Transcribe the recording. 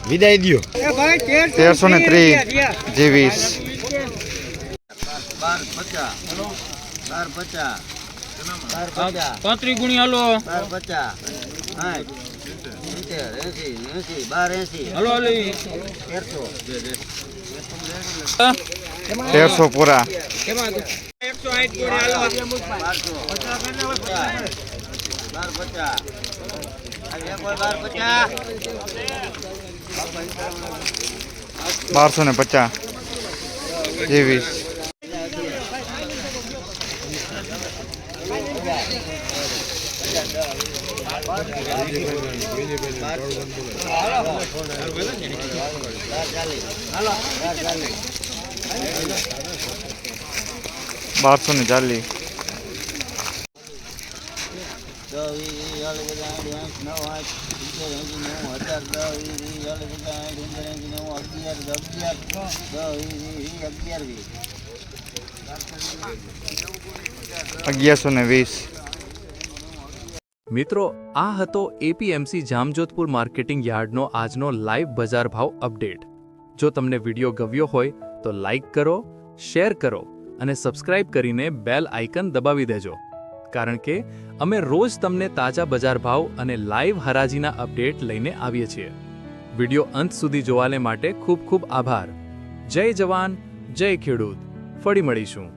વિદાય દો 1330 G20 35 ગુણી હાલો 1300 પૂરા 1250 G20 1240 1120 મિત્રો, આ હતો એપીએમસી જામજોધપુર માર્કેટિંગ યાર્ડનો આજનો લાઈવ બજાર ભાવ અપડેટ. જો તમને વિડીયો ગમ્યો હોય તો લાઈક કરો, શેર કરો અને સબસ્ક્રાઇબ કરીને બેલ આઇકન દબાવી દેજો, કારણ કે અમે રોજ તમને તાજા બજાર ભાવ અને લાઈવ હરાજીના અપડેટ લઈને આવીએ છીએ. વિડીયો અંત સુધી જોવાને માટે ખૂબ ખૂબ આભાર. જય જવાન, જય ખેડૂત. ફરી મળીશું.